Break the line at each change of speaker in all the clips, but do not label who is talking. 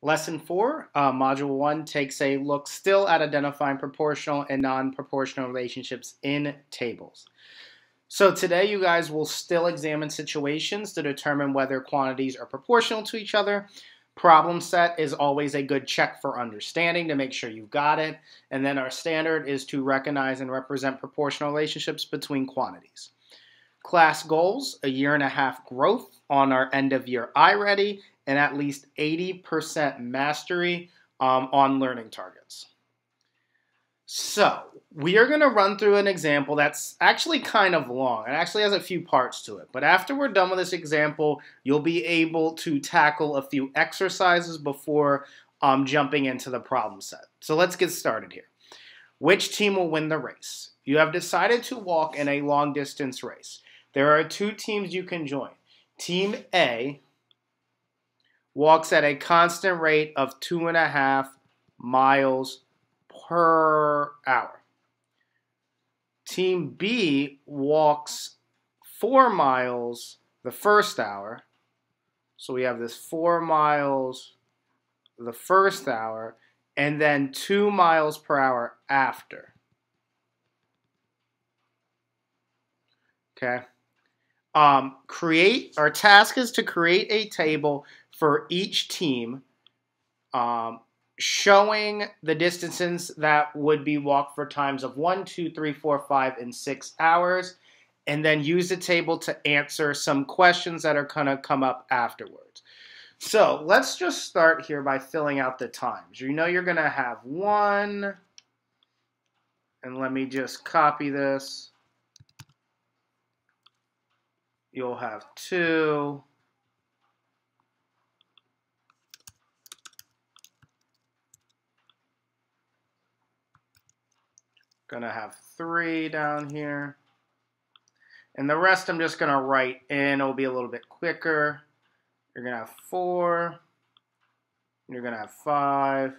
Lesson 4, Module 1 takes a look still at identifying proportional and non-proportional relationships in tables. So today you guys will still examine situations to determine whether quantities are proportional to each other. Problem set is always a good check for understanding to make sure you've got it. And then our standard is to recognize and represent proportional relationships between quantities. Class goals, a year and a half growth on our end of year iReady, and at least 80% mastery on learning targets. So we are going to run through an example that's actually kind of long. It actually has a few parts to it. But after we're done with this example, you'll be able to tackle a few exercises before jumping into the problem set. So let's get started here. Which team will win the race? You have decided to walk in a long distance race. There are two teams you can join. Team A walks at a constant rate of 2.5 miles per hour. Team B walks 4 miles the first hour. So we have this 4 miles the first hour, and then 2 miles per hour after. Okay. Our task is to create a table for each team showing the distances that would be walked for times of 1, 2, 3, 4, 5, and 6 hours, and then use the table to answer some questions that are going to come up afterwards. So let's just start here by filling out the times. You know you're going to have 1, and let me just copy this. You'll have 2. Gonna have 3 down here. And the rest I'm just gonna write in. It'll be a little bit quicker. You're gonna have 4. You're gonna have 5.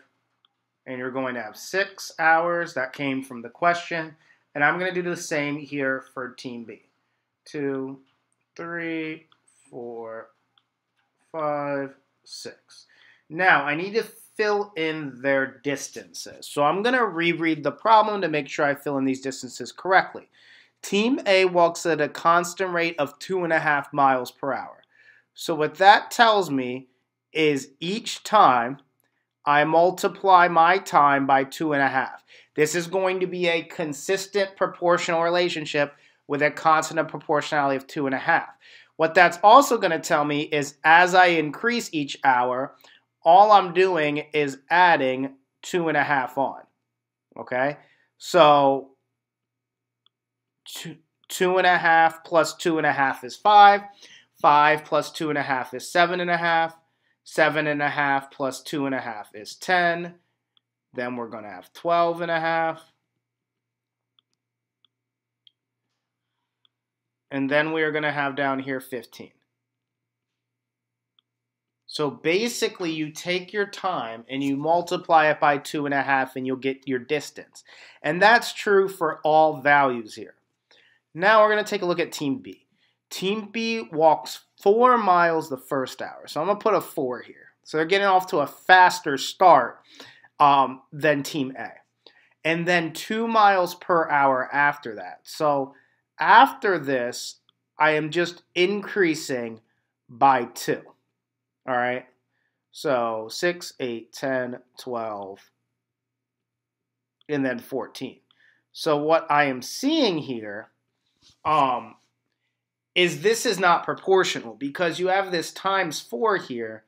And you're going to have 6 hours. That came from the question. And I'm gonna do the same here for Team B. 2, 3, 4, 5, 6. Now, I need to fill in their distances. So I'm going to reread the problem to make sure I fill in these distances correctly. Team A walks at a constant rate of 2.5 miles per hour. So what that tells me is each time I multiply my time by 2.5. This is going to be a consistent proportional relationship with a constant of proportionality of 2.5. What that's also going to tell me is as I increase each hour, all I'm doing is adding 2.5 on. Okay? So 2.5 plus 2.5 is 5. 5 plus 2.5 is 7.5. 7.5 plus 2.5 is 10. Then we're going to have 12.5. And then we are going to have down here 15. So basically you take your time and you multiply it by 2.5 and you'll get your distance. And that's true for all values here. Now we're going to take a look at Team B. Team B walks 4 miles the first hour. So I'm going to put a 4 here. So they're getting off to a faster start than Team A. And then 2 miles per hour after that. So after this, I am just increasing by 2. All right? So 6, 8, 10, 12, and then 14. So what I am seeing here is this is not proportional because you have this times 4 here,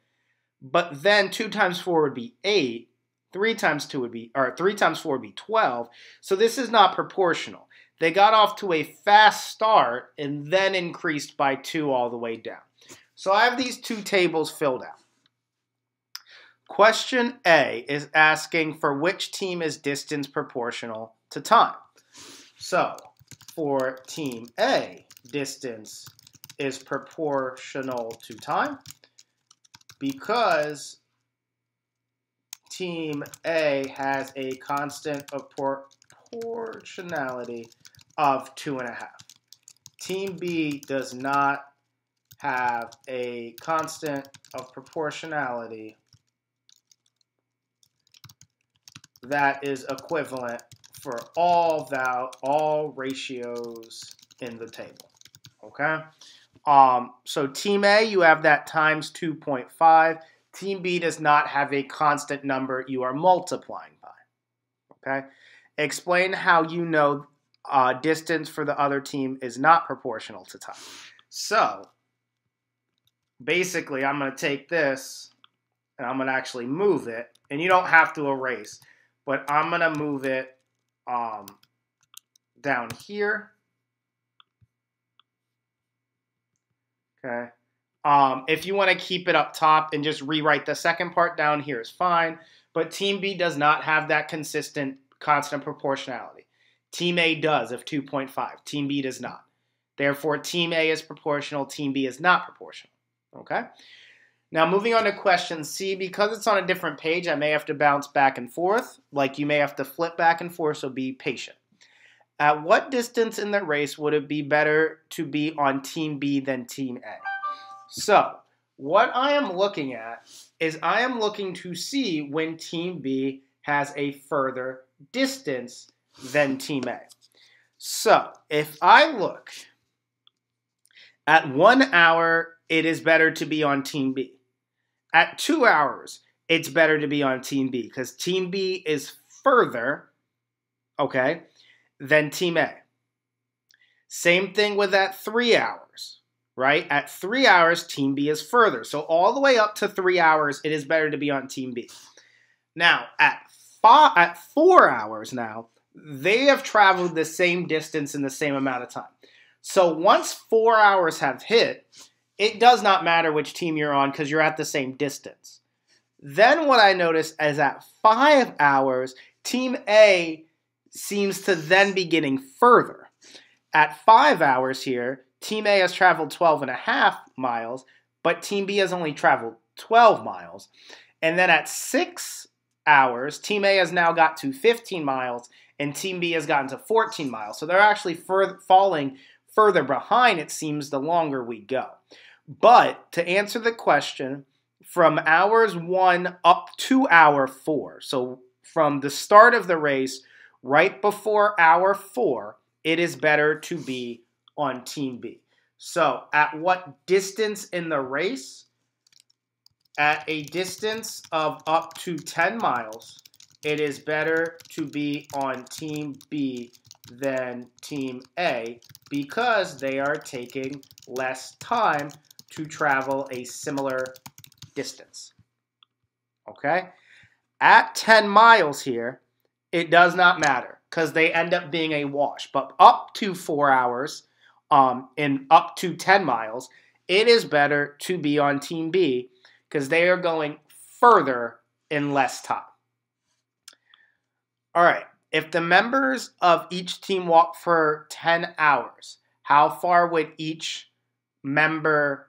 but then 2 times 4 would be 8. 3 times 4 would be 12. So this is not proportional. They got off to a fast start and then increased by 2 all the way down. So I have these two tables filled out. Question A is asking for which team is distance proportional to time. So for Team A, distance is proportional to time because Team A has a constant of proportionality of 2.5. Team B does not have a constant of proportionality that is equivalent for all ratios in the table. Okay? So team A, you have that times 2.5. Team B does not have a constant number you are multiplying by. Okay? Explain how you know distance for the other team is not proportional to time. So basically, I'm going to take this and I'm going to actually move it. And you don't have to erase, but I'm going to move it down here. Okay. If you want to keep it up top and just rewrite the second part down here is fine. But Team B does not have that consistent constant proportionality. Team A does of 2.5. Team B does not. Therefore, Team A is proportional. Team B is not proportional. Okay? Now, moving on to question C, because it's on a different page, I may have to bounce back and forth. Like you may have to flip back and forth, so be patient. At what distance in the race would it be better to be on Team B than Team A? So, what I am looking at is I am looking to see when Team B has a further distance than Team A. So, if I look at 1 hour, it is better to be on Team B. At 2 hours, it's better to be on Team B because Team B is further, okay, than Team A. Same thing with at 3 hours, right? At 3 hours, Team B is further. So all the way up to 3 hours, it is better to be on Team B. Now, at 4 hours now, they have traveled the same distance in the same amount of time. So once 4 hours have hit, it does not matter which team you're on because you're at the same distance. Then what I notice is at 5 hours, Team A seems to then be getting further. At 5 hours here, Team A has traveled 12.5 miles, but Team B has only traveled 12 miles. And then at 6 hours, Team A has now got to 15 miles, and Team B has gotten to 14 miles. So they're actually falling further behind, it seems, the longer we go. But to answer the question, from hours 1 up to hour 4, so from the start of the race, right before hour 4, it is better to be on Team B. So at what distance in the race? At a distance of up to 10 miles, it is better to be on Team B than Team A because they are taking less time to travel a similar distance. Okay? At 10 miles here, it does not matter because they end up being a wash. But up to 4 hours and up to 10 miles, it is better to be on Team B because they are going further in less time. All right. If the members of each team walk for 10 hours, how far would each member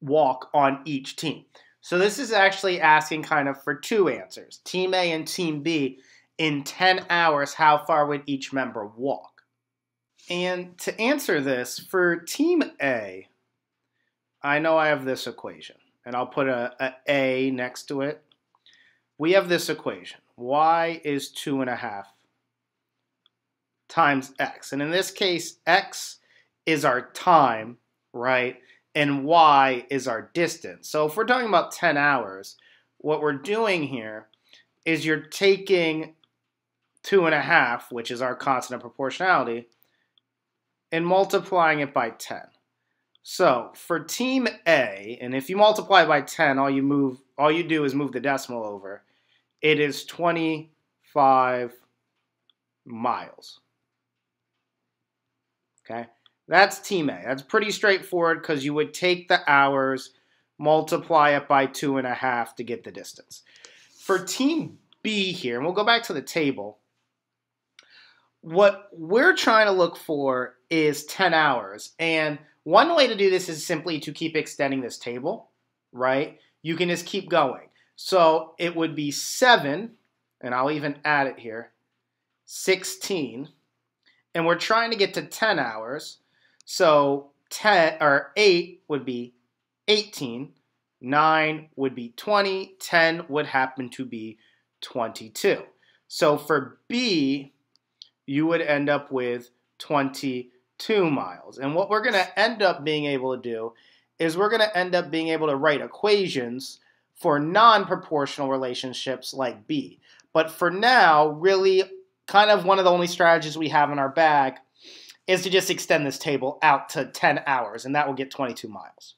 walk on each team? So this is actually asking kind of for two answers. Team A and Team B, in 10 hours, how far would each member walk? And to answer this, for Team A, I know I have this equation, and I'll put a next to it. We have this equation. Y is 2.5 times x. And in this case, x is our time, right? And y is our distance. So if we're talking about 10 hours, what we're doing here is you're taking 2.5, which is our constant of proportionality, and multiplying it by 10. So for Team A, and if you multiply by 10, all you do is move the decimal over. It is 25 miles. Okay? That's Team A. That's pretty straightforward because you would take the hours, multiply it by 2.5 to get the distance. For Team B here, and we'll go back to the table, what we're trying to look for is 10 hours. And one way to do this is simply to keep extending this table, right? You can just keep going. So it would be 7, and I'll even add it here, 16. And we're trying to get to 10 hours. So 8 would be 18, 9 would be 20, 10 would happen to be 22. So for B, you would end up with 22 miles. And what we're going to end up being able to do is we're going to end up being able to write equations for non-proportional relationships like B. But for now, really, kind of one of the only strategies we have in our bag is to just extend this table out to 10 hours, and that will get 22 miles.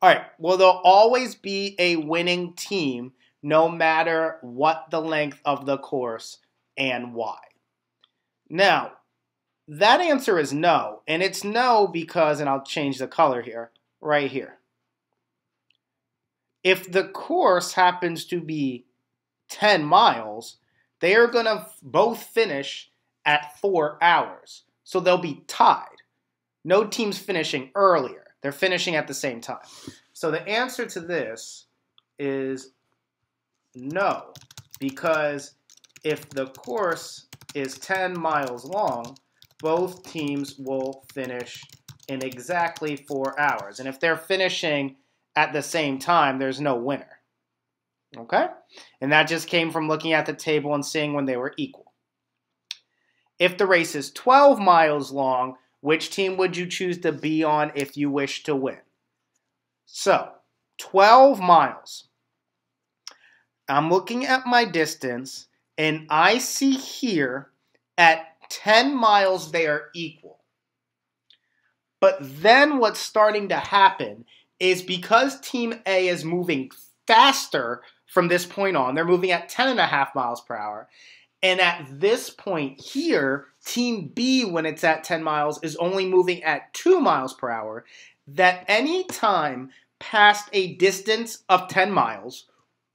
All right, well, there'll always be a winning team no matter what the length of the course and why. Now, that answer is no, and it's no because, and I'll change the color here, right here. If the course happens to be 10 miles, they are going to both finish at 4 hours. So they'll be tied. No team's finishing earlier. They're finishing at the same time. So the answer to this is no, because if the course is 10 miles long, both teams will finish in exactly 4 hours. And if they're finishing at the same time, there's no winner. Okay? And that just came from looking at the table and seeing when they were equal. If the race is 12 miles long, which team would you choose to be on if you wish to win? So, 12 miles. I'm looking at my distance, and I see here at 10 miles they are equal. But then what's starting to happen is because Team A is moving faster from this point on, they're moving at 10.5 miles per hour, and at this point here, Team B, when it's at 10 miles, is only moving at 2 miles per hour, that any time past a distance of 10 miles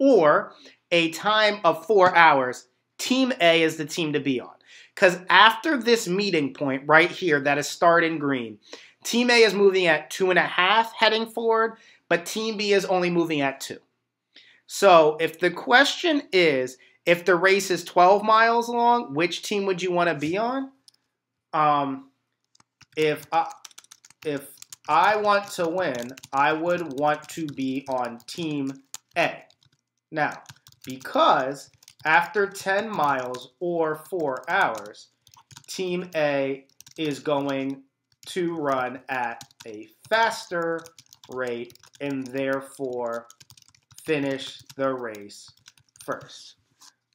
or a time of 4 hours, Team A is the team to be on. Because after this meeting point right here that is starred in green, Team A is moving at 2.5 heading forward, but Team B is only moving at 2. So if the question is, if the race is 12 miles long, which team would you want to be on? If I want to win, I would want to be on Team A. Now, because after 10 miles or 4 hours, Team A is going to run at a faster rate and therefore finish the race first.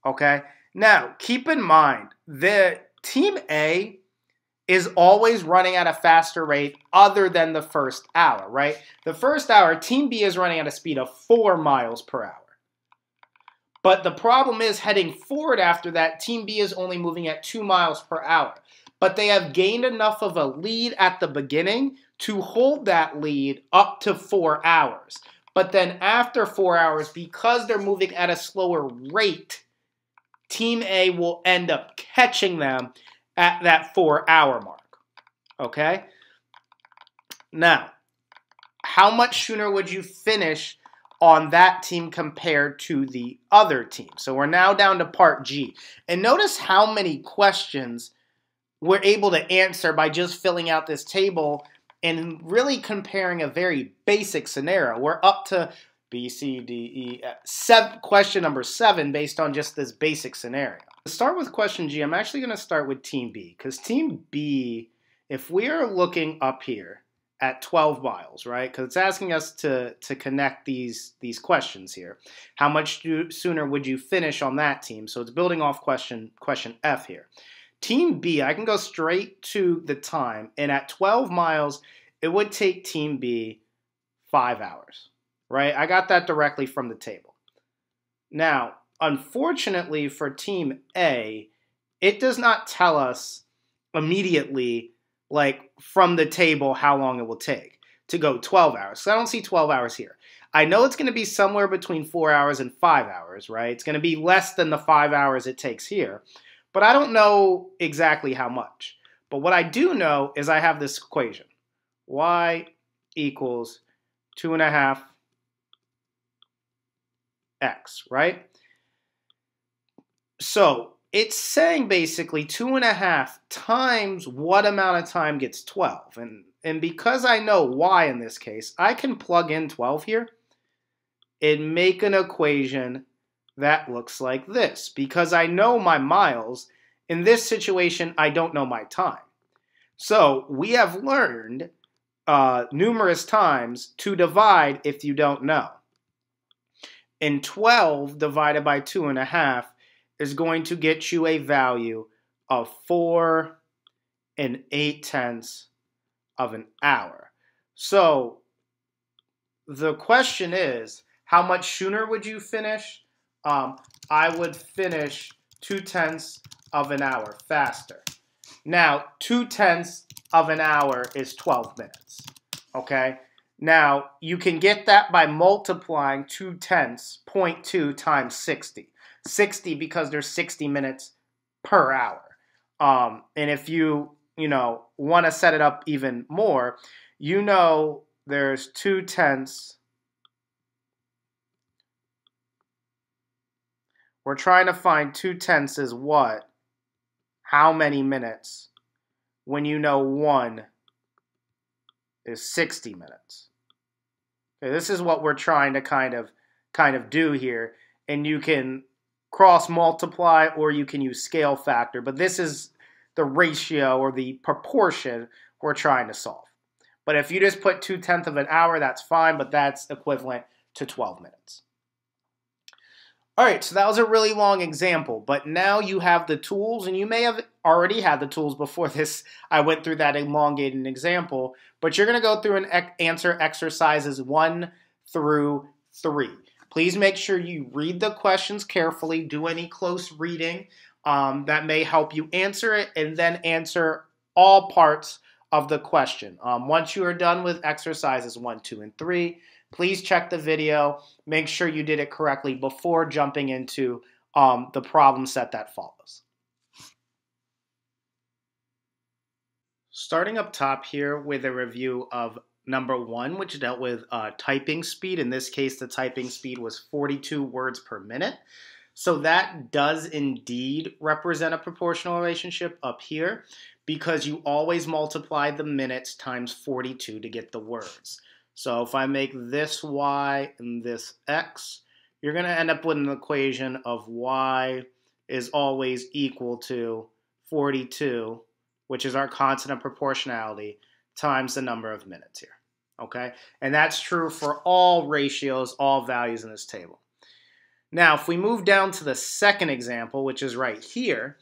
Okay? Now, keep in mind that Team A is always running at a faster rate other than the first hour, right? The first hour, Team B is running at a speed of 4 miles per hour. But the problem is, heading forward after that, Team B is only moving at 2 miles per hour. But they have gained enough of a lead at the beginning to hold that lead up to 4 hours. But then after 4 hours, because they're moving at a slower rate, Team A will end up catching them at that 4-hour mark. Okay? Now, how much sooner would you finish on that team compared to the other team? So we're now down to part G. And notice how many questions we're able to answer by just filling out this table and really comparing a very basic scenario. We're up to B, C, D, E, F, question number 7 based on just this basic scenario. To start with question G, I'm actually going to start with Team B, because Team B, if we're looking up here at 12 miles, right, because it's asking us to connect these questions here, how much sooner would you finish on that team? So it's building off question F here. Team B, I can go straight to the time, and at 12 miles, it would take Team B 5 hours, right? I got that directly from the table. Now, unfortunately for Team A, it does not tell us immediately, like from the table, how long it will take to go 12 hours. So I don't see 12 hours here. I know it's going to be somewhere between 4 hours and 5 hours, right? It's going to be less than the 5 hours it takes here. But I don't know exactly how much. But what I do know is I have this equation. Y equals 2.5 x, right? So it's saying basically 2.5 times what amount of time gets 12. And because I know y in this case, I can plug in 12 here and make an equation that looks like this. Because I know my miles, in this situation, I don't know my time. So we have learned numerous times to divide if you don't know. And 12 divided by 2.5 is going to get you a value of 4 8/10 of an hour. So the question is, how much sooner would you finish? I would finish 2/10 of an hour faster. Now, 2/10 of an hour is 12 minutes, okay? Now, you can get that by multiplying 2/10, 0.2 times 60. 60 because there's 60 minutes per hour. And if you want to set it up even more, there's 2/10. We're trying to find 2/10 is what? How many minutes? When you know 1 is 60 minutes. Okay, this is what we're trying to kind of do here. And you can cross multiply or you can use scale factor. But this is the ratio or the proportion we're trying to solve. But if you just put 2/10 of an hour, that's fine. But that's equivalent to 12 minutes. All right, so that was a really long example, but now you have the tools, and you may have already had the tools before this. I went through that elongated example, but you're going to go through and answer exercises 1 through 3. Please make sure you read the questions carefully, do any close reading that may help you answer it, and then answer all parts of the question. Once you are done with exercises 1, 2, and 3, please check the video. Make sure you did it correctly before jumping into the problem set that follows. Starting up top here with a review of number 1, which dealt with typing speed. In this case, the typing speed was 42 words per minute. So that does indeed represent a proportional relationship up here because you always multiply the minutes times 42 to get the words. So if I make this y and this x, you're going to end up with an equation of y is always equal to 42, which is our constant of proportionality, times the number of minutes here. Okay? And that's true for all ratios, all values in this table. Now, if we move down to the second example, which is right here,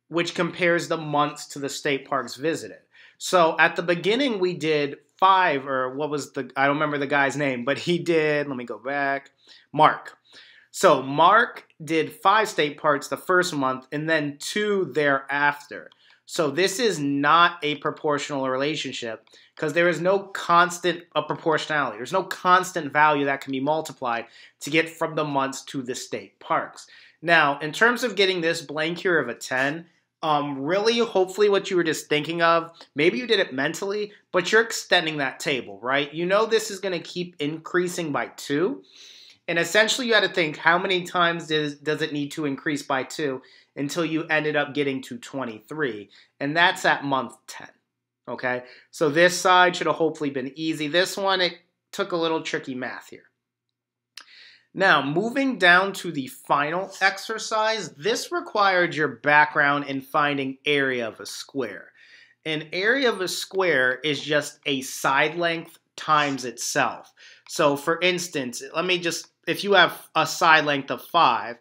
which compares the months to the state parks visited. So at the beginning, we did 5, or what was I don't remember the guy's name, but he did, let me go back, Mark. So Mark did 5 state parks the first month and then 2 thereafter. So this is not a proportional relationship because there is no constant of proportionality. There's no constant value that can be multiplied to get from the months to the state parks. Now, in terms of getting this blank here of a 10, really, hopefully what you were just thinking of, maybe you did it mentally, but you're extending that table, right? You know this is going to keep increasing by 2. And essentially you had to think, how many times does it need to increase by 2 until you ended up getting to 23? And that's at month 10, okay? So this side should have hopefully been easy. This one, it took a little tricky math here. Now, moving down to the final exercise, this required your background in finding area of a square. An area of a square is just a side length times itself. So for instance, if you have a side length of 5,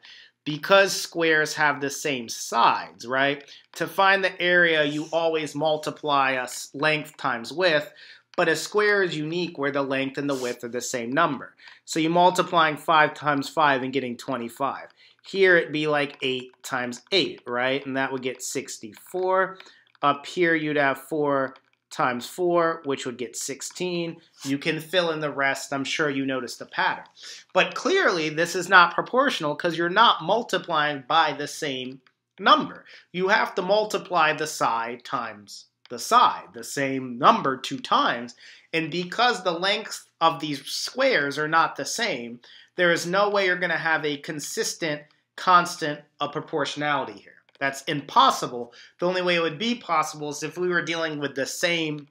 because squares have the same sides, right? To find the area, you always multiply a length times width, but a square is unique where the length and the width are the same number. So you're multiplying 5 times 5 and getting 25. Here it'd be like 8 times 8, right? And that would get 64. Up here you'd have 4 times 4, which would get 16. You can fill in the rest. I'm sure you noticed the pattern. But clearly this is not proportional because you're not multiplying by the same number. You have to multiply the side times the side, the same number 2 times. And because the lengths of these squares are not the same, there is no way you're going to have a consistent constant of proportionality here. That's impossible. The only way it would be possible is if we were dealing with the same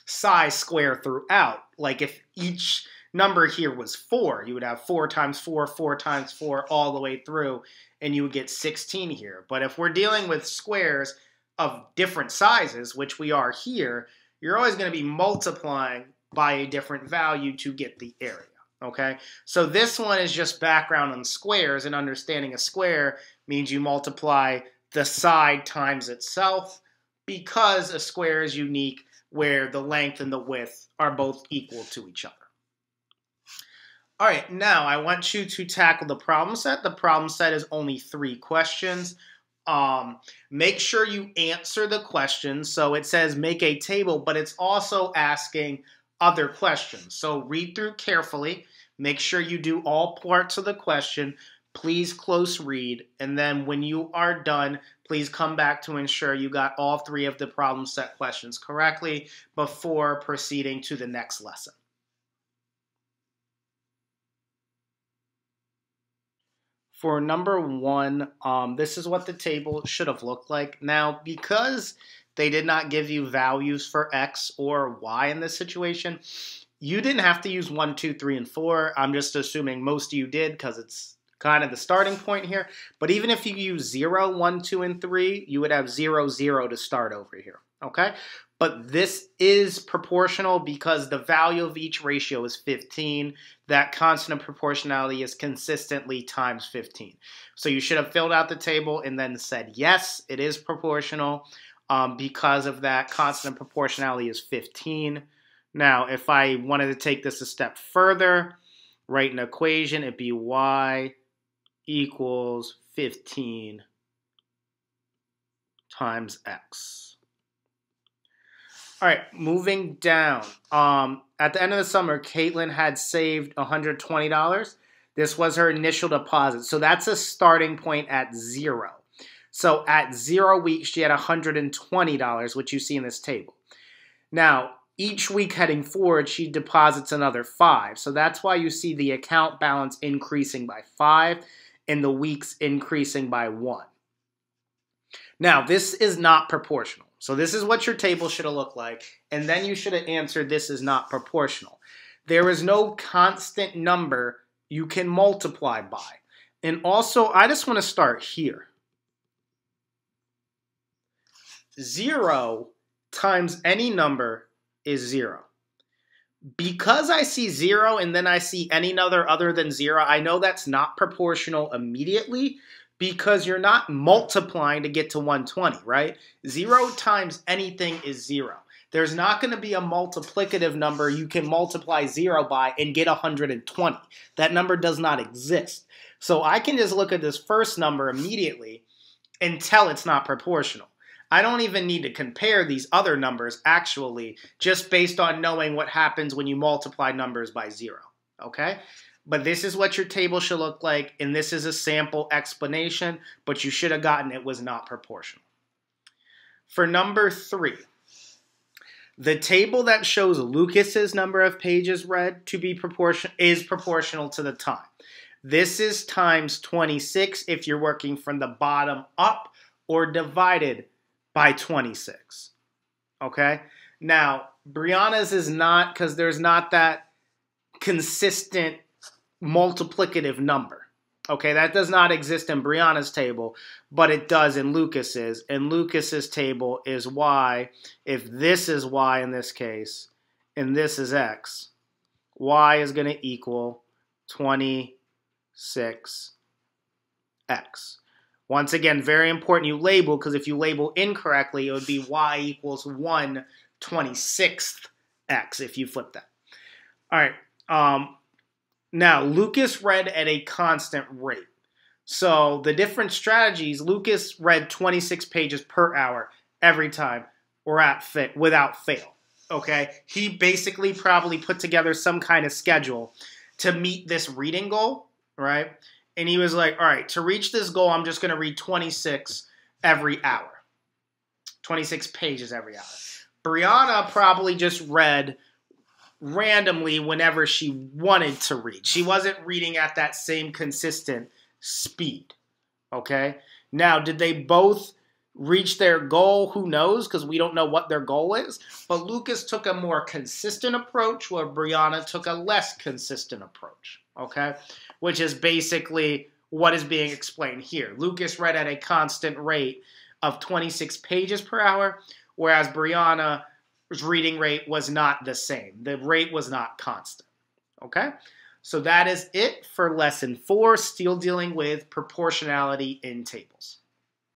size square throughout. Like if each number here was 4. You would have 4 times 4, 4 times 4 all the way through, and you would get 16 here. But if we're dealing with squares of different sizes, which we are here, you're always going to be multiplying by a different value to get the area. Okay, so this one is just background on squares, and understanding a square means you multiply the side times itself, because a square is unique where the length and the width are both equal to each other. All right, now I want you to tackle the problem set. The problem set is only 3 questions. Make sure you answer the questions. So it says make a table, but it's also asking other questions. So read through carefully. Make sure you do all parts of the question. Please close read. And then when you are done, please come back to ensure you got all 3 of the problem set questions correctly before proceeding to the next lesson. For number 1, this is what the table should have looked like. Now, because they did not give you values for X or Y in this situation, you didn't have to use 1, 2, 3, and 4. I'm just assuming most of you did because it's kind of the starting point here. But even if you use 0, 1, 2, and 3, you would have 0, 0 to start over here, okay? But this is proportional because the value of each ratio is 15. That constant of proportionality is consistently times 15. So you should have filled out the table and then said, yes, it is proportional. Because of that, constant of proportionality is 15. Now, if I wanted to take this a step further, write an equation, it'd be y equals 15 times x. All right, moving down. At the end of the summer, Caitlin had saved $120. This was her initial deposit. So that's a starting point at 0. So at 0 weeks, she had $120, which you see in this table. Now, each week heading forward, she deposits another 5. So that's why you see the account balance increasing by 5 and the weeks increasing by 1. Now, this is not proportional. So this is what your table should have looked like. And then you should have answered this is not proportional. There is no constant number you can multiply by. And also, I just want to start here. 0 times any number is 0. Because I see 0 and then I see any number other than 0, I know that's not proportional immediately because you're not multiplying to get to 120, right? 0 times anything is 0. There's not going to be a multiplicative number you can multiply 0 by and get 120. That number does not exist. So I can just look at this first number immediately and tell it's not proportional. I don't even need to compare these other numbers actually, just based on knowing what happens when you multiply numbers by 0, okay? But this is what your table should look like, and this is a sample explanation, but you should have gotten it was not proportional. For number 3, the table that shows Lucas's number of pages read to be proportional to the time. This is times 26 if you're working from the bottom up, or divided by 26, okay? Now, Brianna's is not, because there's not that consistent multiplicative number, okay? That does not exist in Brianna's table, but it does in Lucas's, and Lucas's table is y. If this is y in this case, and this is x, y is going to equal 26x. Once again, very important you label, because if you label incorrectly, it would be y equals 1/26th x if you flip that. All right. Now, Lucas read at a constant rate. So the different strategies, Lucas read 26 pages per hour every time or without fail. Okay? He basically probably put together some kind of schedule to meet this reading goal, right? And he was like, all right, to reach this goal, I'm just going to read 26 every hour. 26 pages every hour. Brianna probably just read randomly whenever she wanted to read. She wasn't reading at that same consistent speed. Okay? Now, did they both reach their goal, who knows, because we don't know what their goal is. But Lucas took a more consistent approach, where Brianna took a less consistent approach, okay? Which is basically what is being explained here. Lucas read at a constant rate of 26 pages per hour, whereas Brianna's reading rate was not the same. The rate was not constant, okay? So that is it for lesson 4, still dealing with proportionality in tables.